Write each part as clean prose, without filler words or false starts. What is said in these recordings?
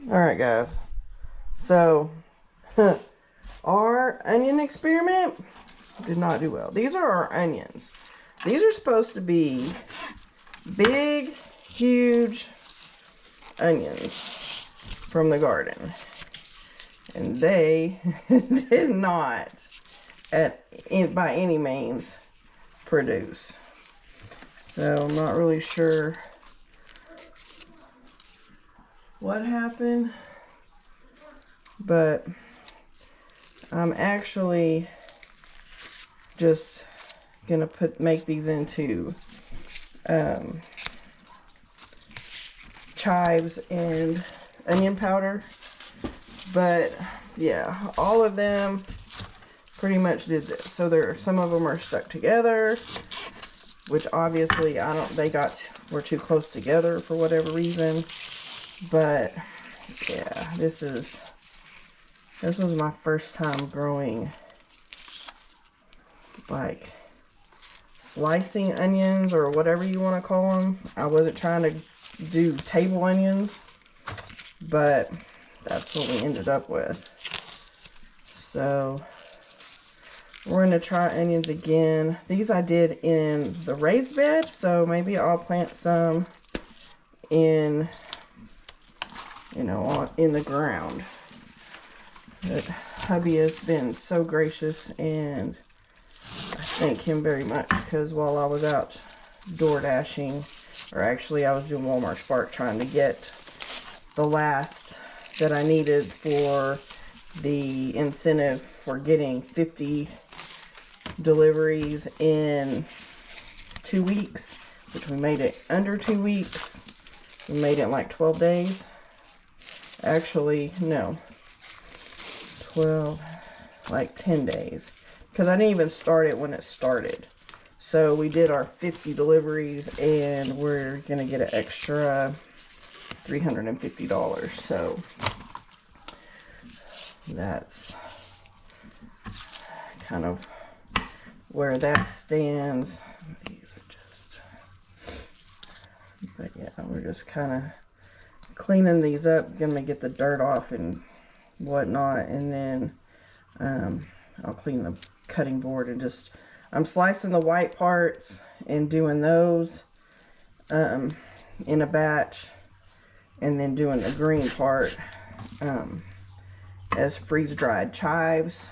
Alright guys, so our onion experiment did not do well. These are our onions. These are supposed to be big, huge onions from the garden. And they did not, by any means, produce. So I'm not really sure what happened, but I'm actually just gonna make these into chives and onion powder. But yeah, all of them pretty much did this. So some of them are stuck together, which obviously were too close together for whatever reason. But yeah, this was my first time growing, like, slicing onions or whatever you want to call them. I wasn't trying to do table onions, but that's what we ended up with. So we're going to try onions again. These I did in the raised bed, so maybe I'll plant some in, in the ground. But hubby has been so gracious, and I thank him very much, because while I was out door dashing, or actually I was doing Walmart Spark trying to get the last that I needed for the incentive for getting 50 deliveries in 2 weeks, which we made it under 2 weeks. We made it in like 12 days. Actually, no. 10 days. Because I didn't even start it when it started. So we did our 50 deliveries, and we're going to get an extra $350. So that's kind of where that stands. These are just, but yeah, we're just kind of cleaning these up, gonna get the dirt off and whatnot, and then I'll clean the cutting board, and I'm slicing the white parts and doing those in a batch, and then doing the green part as freeze-dried chives.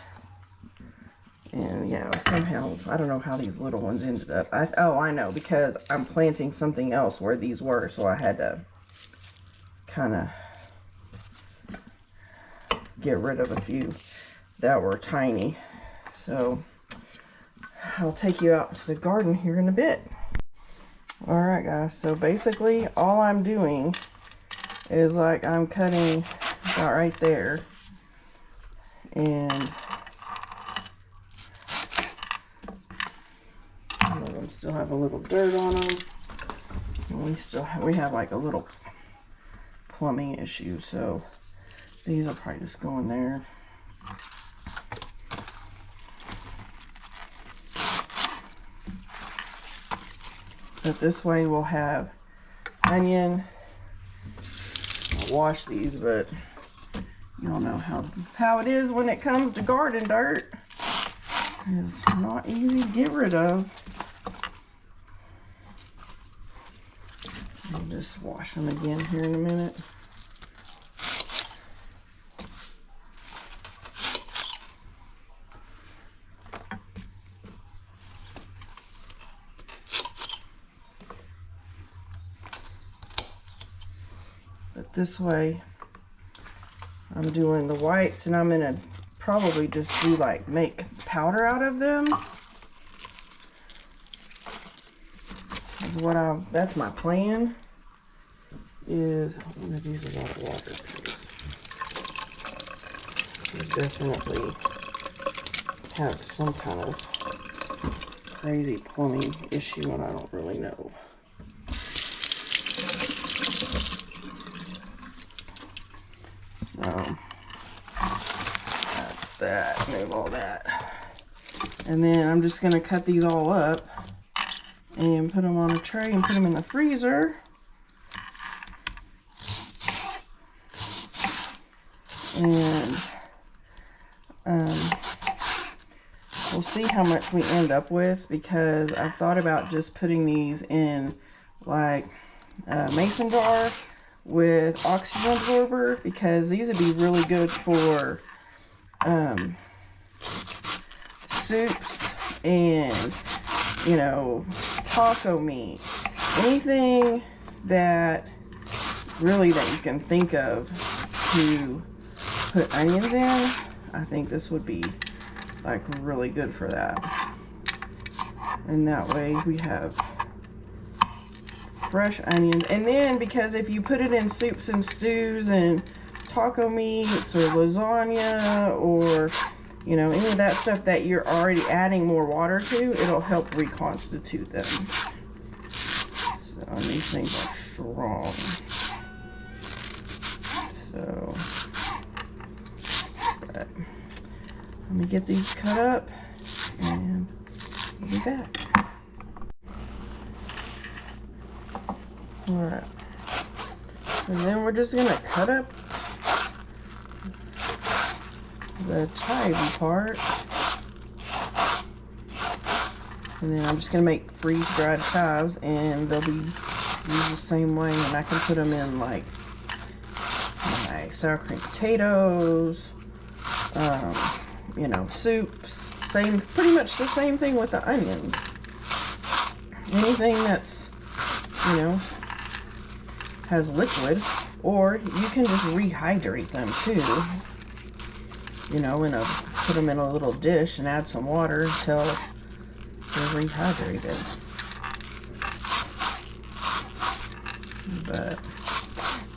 And yeah, somehow, I don't know how these little ones ended up. I know, because I'm planting something else where these were, so I had to kind of get rid of a few that were tiny. So I'll take you out to the garden here in a bit. Alright guys, so basically all I'm doing is, like, I'm cutting about right there, and some of them still have a little dirt on them, and we have like a little plumbing issue, so these will probably just go in there. But this way we'll have onion. I'll wash these, but you all know how it is when it comes to garden dirt. It's not easy to get rid of. I'll just wash them again here in a minute. But this way, I'm doing the whites, and I'm gonna probably just make powder out of them. That's my plan. I'm gonna use a lot of water, because I definitely have some kind of crazy plumbing issue, and I don't really know. So that's that. Move all that. And then I'm just going to cut these all up and put them on a tray and put them in the freezer. And we'll see how much we end up with, because I've thought about just putting these in like a mason jar with oxygen absorber, because these would be really good for soups and, you know, taco meat, anything that really that you can think of to put onions in. I think this would be like really good for that. And that way we have fresh onions. And then, because if you put it in soups and stews and taco meats or lasagna or, you know, any of that stuff that you're already adding more water to, it'll help reconstitute them. So, and these things are strong. So, but let me get these cut up and we'll be back. Alright. And then we're just gonna cut up the chive part. And then I'm just gonna make freeze-dried chives, and they'll be used the same way, and I can put them in like my sour cream potatoes, you know, soups. Pretty much the same thing with the onions. Anything that's, you know, has liquid, or you can just rehydrate them too. You know, put them in a little dish and add some water until they're rehydrated. But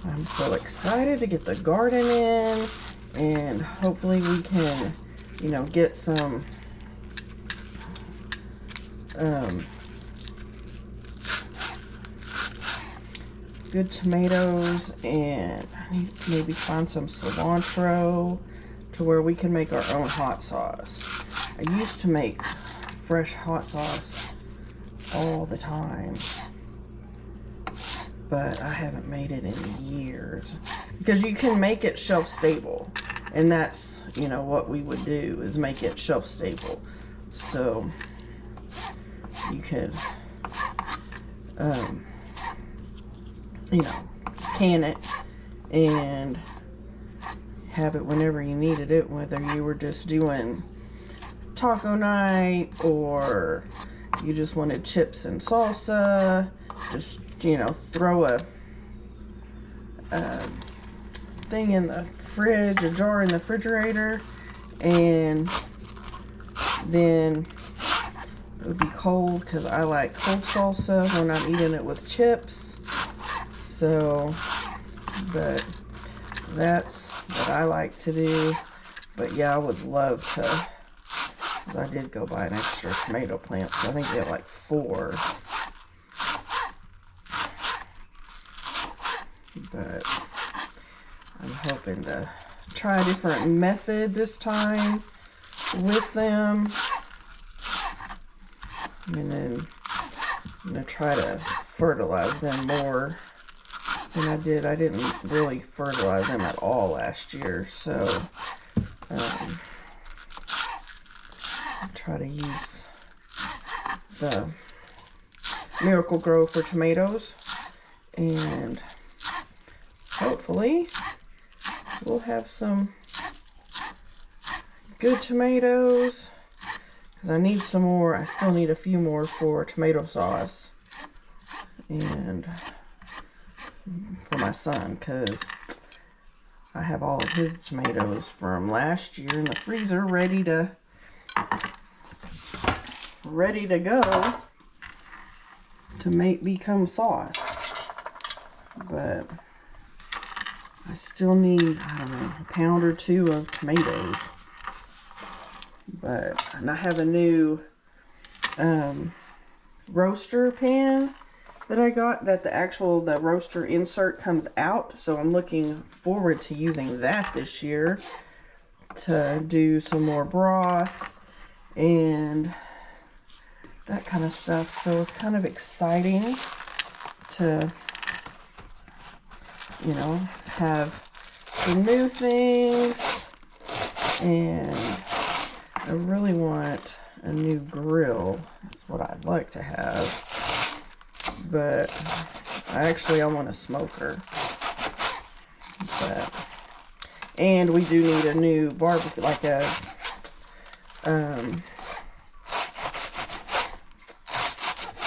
I'm so excited to get the garden in, and hopefully we can, you know, get some good tomatoes, and I need to maybe find some cilantro to where we can make our own hot sauce. I used to make fresh hot sauce all the time, but I haven't made it in years, because you can make it shelf stable, and that's, you know, what we would do is make it shelf stable. So you could you know, can it and have it whenever you needed it, whether you were just doing taco night or you just wanted chips and salsa. Just, you know, throw a thing in the fridge, a jar in the refrigerator, and then it would be cold, because I like cold salsa when I'm eating it with chips. So, but that's what I like to do. But yeah, I would love to, 'cause I did go buy an extra tomato plant, so I think they have like 4. But I'm hoping to try a different method this time with them. And then I'm going to try to fertilize them more than I did. I didn't really fertilize them at all last year, so I'll try to use the Miracle-Gro for tomatoes, and hopefully we'll have some good tomatoes, because I need some more. I still need a few more for tomato sauce and for my son, because I have all of his tomatoes from last year in the freezer ready to go to become sauce. But I still need, I don't know, a pound or 2 of tomatoes. And I have a new roaster pan that I got, that the roaster insert comes out. So I'm looking forward to using that this year to do some more broth and that kind of stuff. So it's kind of exciting to, you know, have some new things, and I really want a new grill. That's what I'd like to have, but I want a smoker. But, and we do need a new barbecue, like a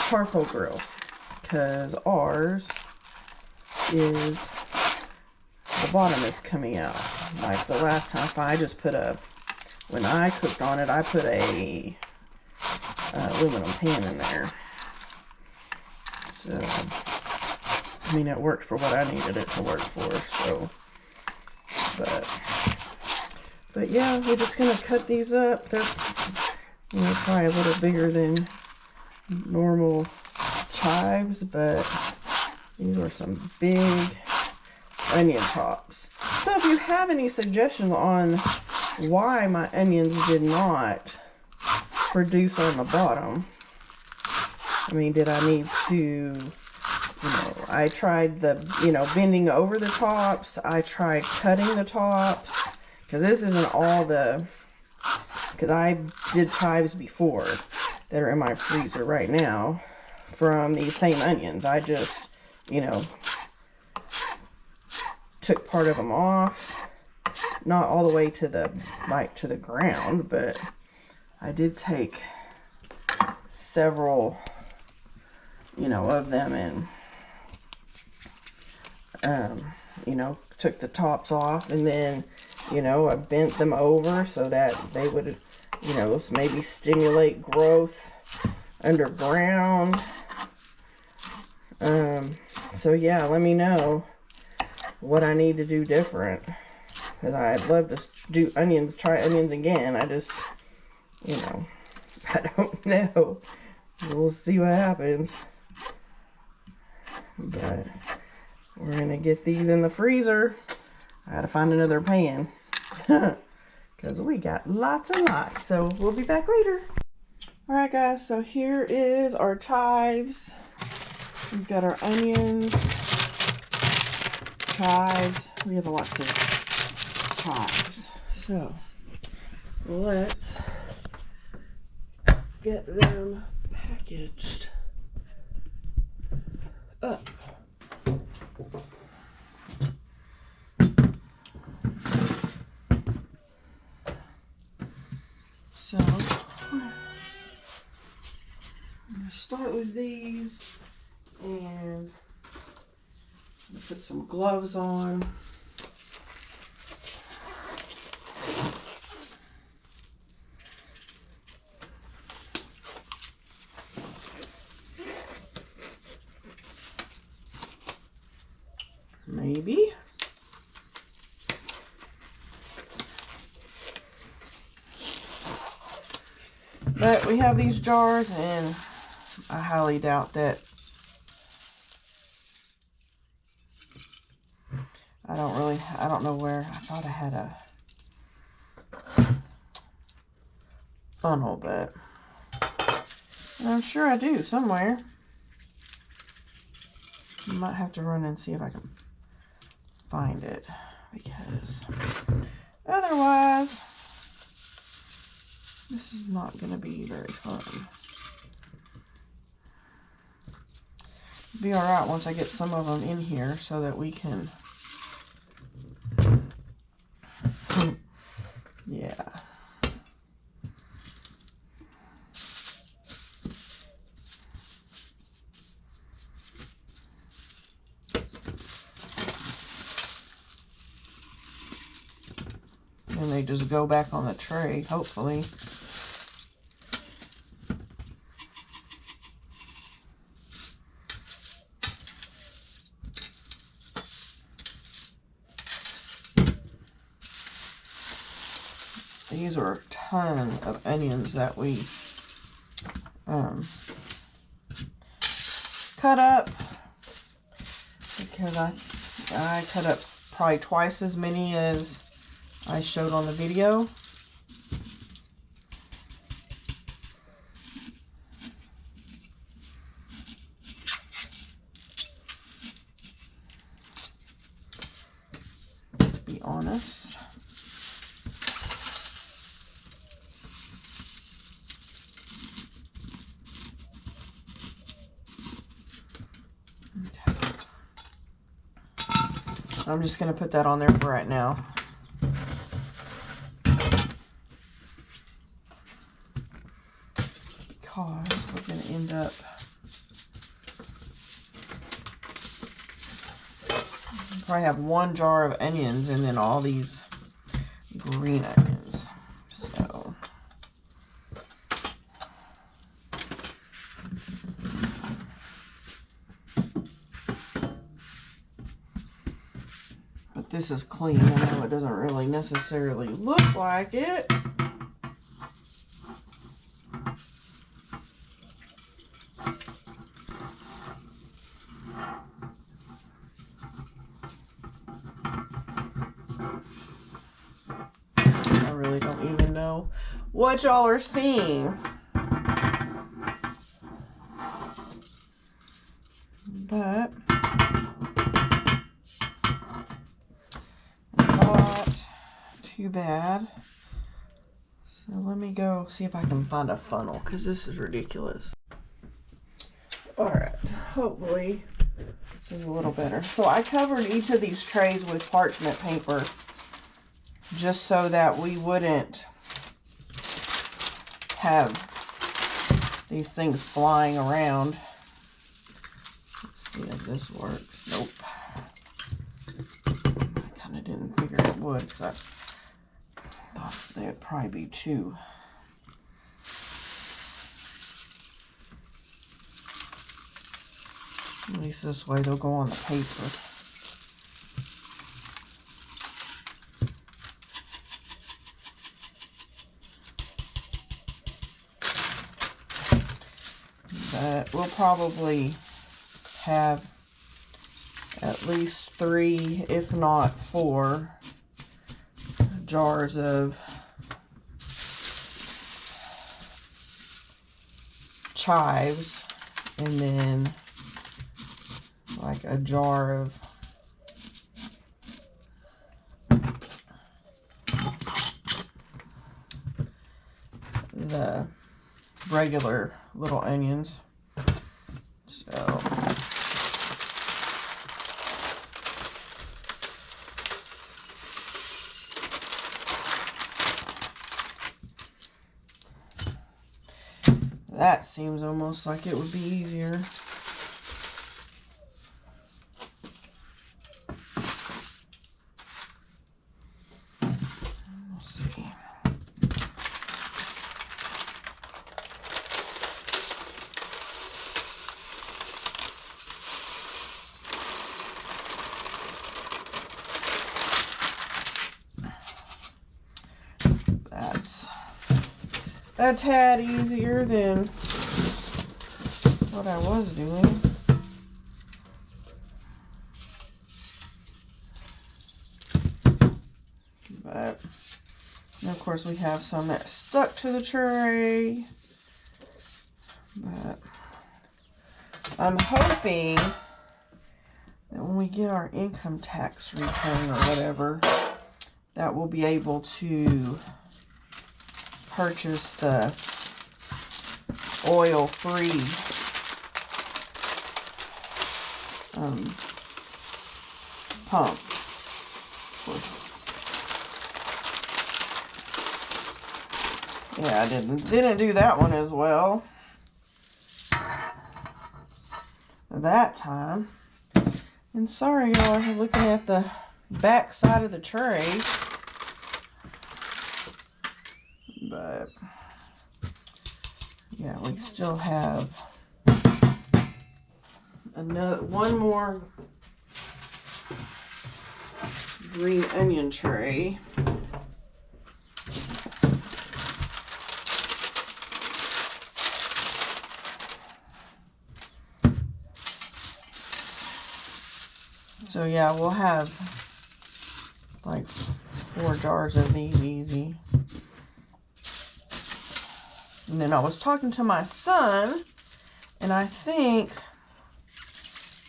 charcoal grill, because ours is, the bottom is coming out. Like the last time when I cooked on it, I put a aluminum pan in there. So, I mean, it worked for what I needed it to work for, so, but yeah, we're just gonna cut these up. They're, you know, probably a little bigger than normal chives, but these are some big onion tops. So if you have any suggestions on why my onions did not produce on the bottom, I mean, did I need to, you know, I tried the, you know, bending over the tops. I tried cutting the tops, because this isn't all the, because I did chives before that are in my freezer right now from these same onions. I just, you know, took part of them off, not all the way to the, like, to the ground, but I did take several, you know, of them, and you know, took the tops off, and then, you know, I bent them over so that they would, you know, maybe stimulate growth underground. So yeah, let me know what I need to do different, because I'd love to do onions, try onions again. I just, you know, I don't know. We'll see what happens. But we're gonna get these in the freezer. I gotta find another pan because we got lots and lots. So we'll be back later. Alright guys, so here is our chives. We've got our onions, chives. We have a lot of chives. So let's get them packaged up. So I'm gonna start with these, and put some gloves on. Maybe. But we have these jars, and I highly doubt that. I don't know where. I thought I had a funnel, but I'm sure I do somewhere. I might have to run and see if I can find it, because otherwise this is not going to be very fun. It'll be alright once I get some of them in here so that we can, yeah. And they just go back on the tray, hopefully. These are a ton of onions that we cut up, because I cut up probably twice as many as I showed on the video. Be be honest. Okay. I'm just going to put that on there for right now. Because we're going to end up probably have one jar of onions and then all these green onions. So but this is clean. I know it doesn't really necessarily look like it. What y'all are seeing. But not too bad. So let me go see if I can find a funnel, because this is ridiculous. Alright, hopefully this is a little better. So I covered each of these trays with parchment paper just so that we wouldn't have these things flying around. Let's see if this works. Nope. I kind of didn't figure it would, because I thought they'd probably be too. At least this way they'll go on the paper. But we'll probably have at least 3, if not 4, jars of chives, and then like a jar of the regular little onions. So that seems almost like it would be easier. Let's see. That's a tad easier than what I was doing. But, and of course, we have some that stuck to the tray. But I'm hoping that when we get our income tax return or whatever, that we'll be able to purchase the oil-free pump. Of course. Yeah, I didn't do that one as well that time. And sorry, y'all, I'm looking at the back side of the tray. But yeah, we still have one more green onion tray. So yeah, we'll have like 4 jars of these easy. And then I was talking to my son, and I think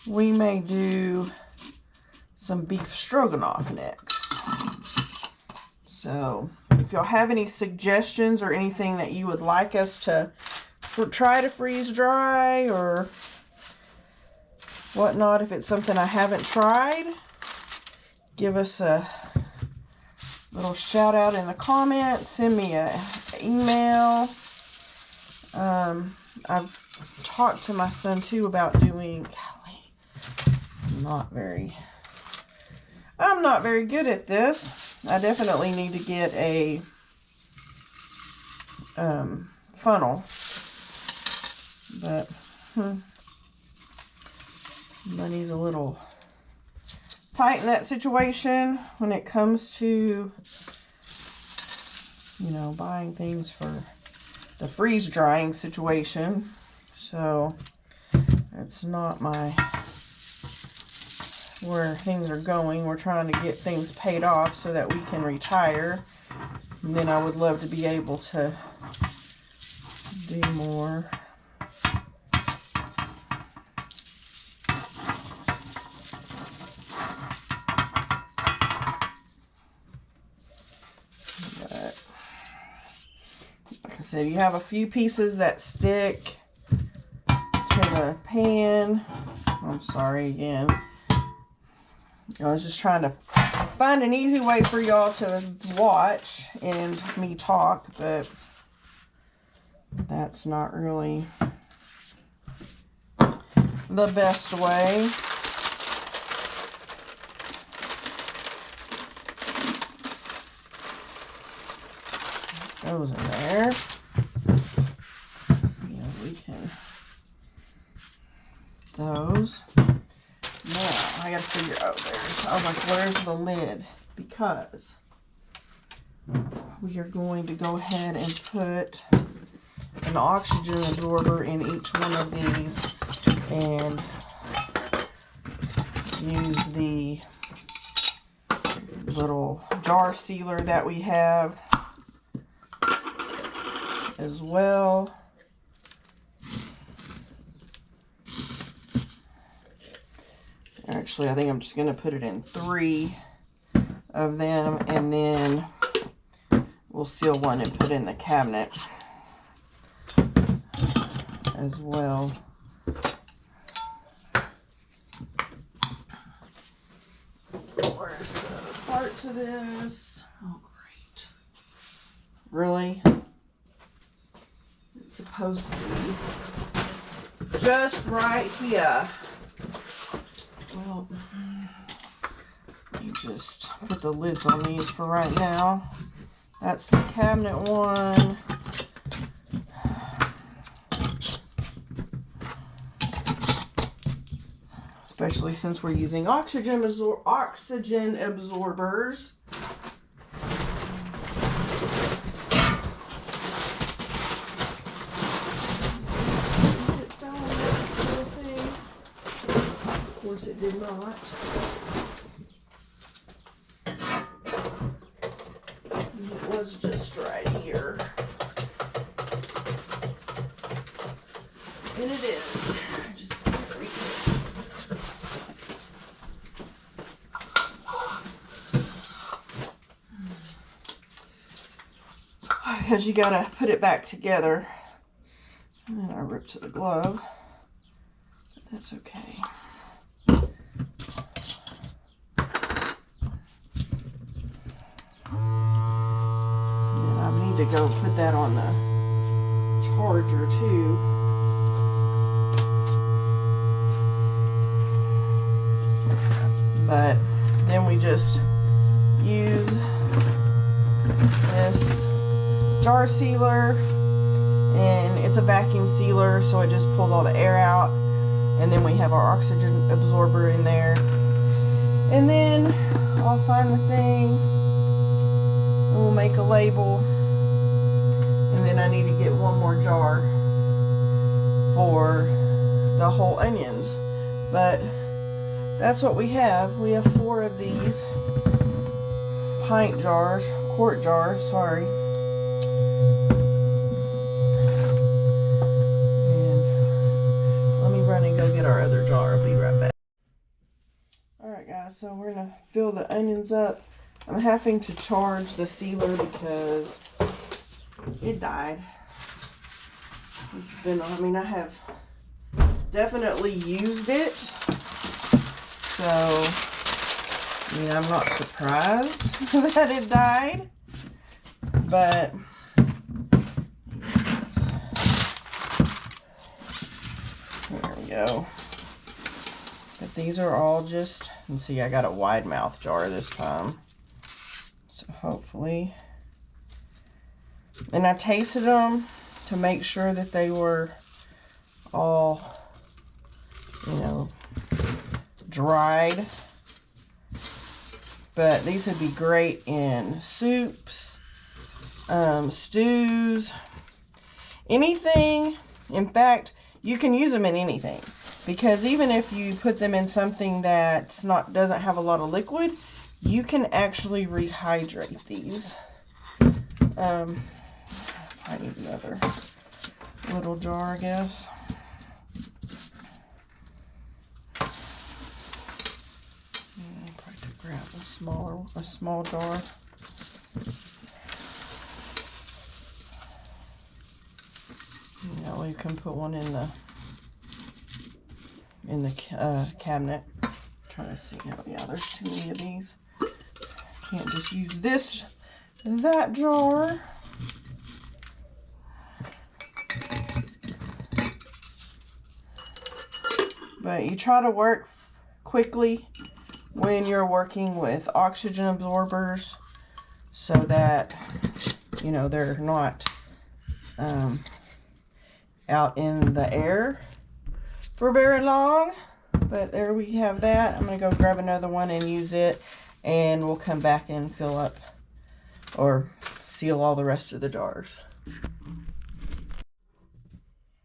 we may do some beef stroganoff next. So if y'all have any suggestions or anything that you would like us to try to freeze dry or whatnot, if it's something I haven't tried, give us a little shout out in the comments, send me an email. I've talked to my son too about doing, golly, I'm not very good at this. I definitely need to get a funnel, but money's a little tight in that situation when it comes to, you know, buying things for the freeze drying situation. So it's not where things are going. We're trying to get things paid off so that we can retire, and then I would love to be able to do more. So you have a few pieces that stick to the pan. I'm sorry again. I was just trying to find an easy way for y'all to watch and me talk, but that's not really the best way. Goes in there. Those. Now, I gotta figure out I was like, where's the lid? Because we are going to go ahead and put an oxygen absorber in each one of these and use the little jar sealer that we have as well. Actually, I think I'm just going to put it in 3 of them, and then we'll seal one and put in the cabinet as well. Where's the part to this? Oh, great. Really? It's supposed to be just right here. Well, let me just put the lids on these for right now. That's the cabinet one. Especially since we're using oxygen absorbers. Of course it did not. It was just right here. And it is. Just because you gotta put it back together. And then I ripped the glove. But that's okay. To go put that on the charger too. But then we just use this jar sealer, and it's a vacuum sealer, so it just pulls all the air out, and then we have our oxygen absorber in there, and then I'll find the thing and we'll make a label. And then I need to get one more jar for the whole onions. But that's what we have. We have 4 of these quart jars, sorry. And let me run and go get our other jar. I'll be right back. Alright guys, so we're going to fill the onions up. I'm having to charge the sealer because it died. It's been, I mean, I have definitely used it. So, I mean, I'm not surprised that it died. But, there we go. But these are all just, and see, I got a wide mouth jar this time. So hopefully. And I tasted them to make sure that they were all, you know, dried. But these would be great in soups, stews, anything. In fact, you can use them in anything, because even if you put them in something that's doesn't have a lot of liquid, you can actually rehydrate these. I need another little jar, I guess. I probably could grab a small jar. You know, you can put one in the cabinet. I'm trying to see. Oh yeah, there's too many of these. Can't just use that jar. But you try to work quickly when you're working with oxygen absorbers so that, you know, they're not out in the air for very long. But there we have that. I'm going to go grab another one and use it, and we'll come back and fill up or seal all the rest of the jars.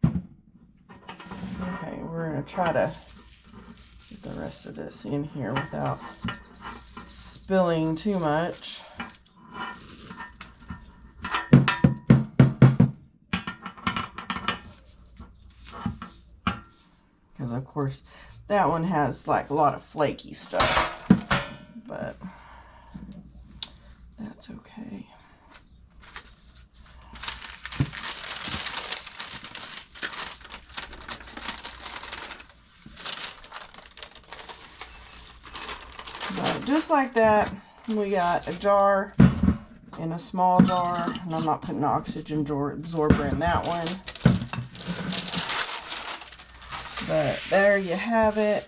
Okay, we're going to try to get the rest of this in here without spilling too much. Because of course that one has like a lot of flaky stuff, but that's okay. But just like that, we got a jar and a small jar, and I'm not putting an oxygen absorber in that one. But there you have it.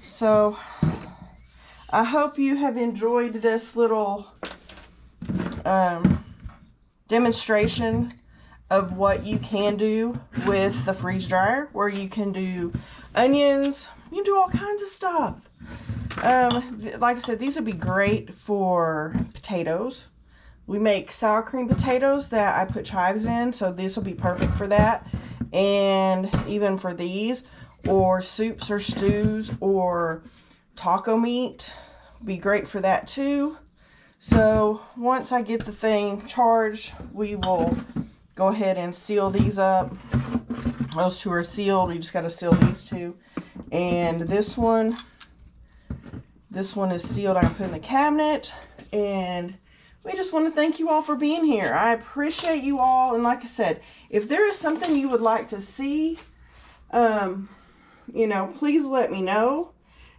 So I hope you have enjoyed this little demonstration of what you can do with the freeze dryer, where you can do onions, you can do all kinds of stuff. Like I said, these would be great for potatoes. We make sour cream potatoes that I put chives in, so this will be perfect for that. And even for these, or soups or stews or taco meat, be great for that too. So once I get the thing charged, we will go ahead and seal these up. Those two are sealed. We just got to seal these two. And this one is sealed. I can put in the cabinet. And we just want to thank you all for being here. I appreciate you all. And like I said, if there is something you would like to see, you know, please let me know.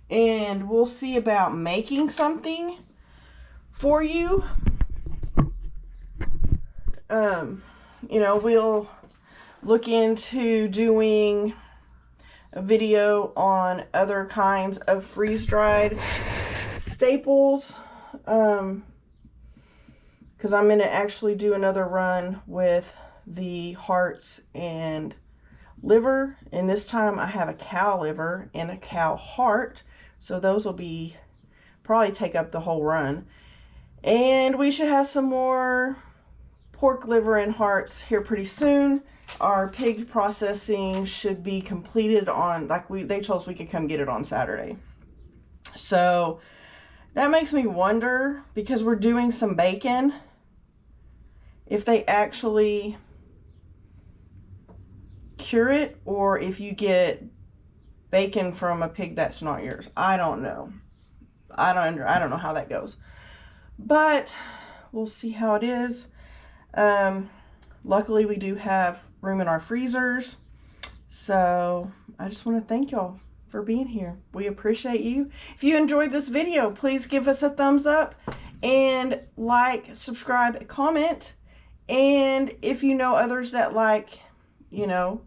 And we'll see about making something for you. You know, we'll look into doing a video on other kinds of freeze-dried staples. Because I'm going to actually do another run with the hearts and liver. And this time I have a cow liver and a cow heart. So those will be probably take up the whole run. And we should have some more pork liver and hearts here pretty soon. Our pig processing should be completed on, they told us we could come get it on Saturday. So that makes me wonder, because we're doing some bacon, if they actually cure it, or if you get bacon from a pig that's not yours. I don't know. I don't know how that goes. But we'll see how it is. Luckily, we do have room in our freezers. So I just want to thank y'all for being here. We appreciate you. If you enjoyed this video, please give us a thumbs up and like, subscribe, comment. And if you know others that like, you know,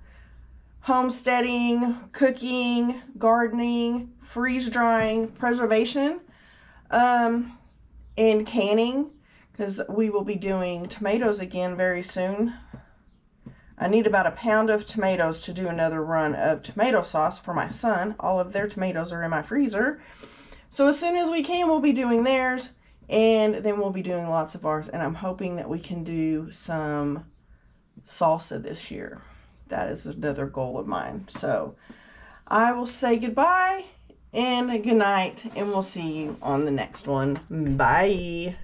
homesteading, cooking, gardening, freeze drying, preservation, and canning, because we will be doing tomatoes again very soon. I need about a pound of tomatoes to do another run of tomato sauce for my son. All of their tomatoes are in my freezer. So as soon as we can, we'll be doing theirs, and then we'll be doing lots of ours. And I'm hoping that we can do some salsa this year. That is another goal of mine. So I will say goodbye and good night, and we'll see you on the next one. Bye.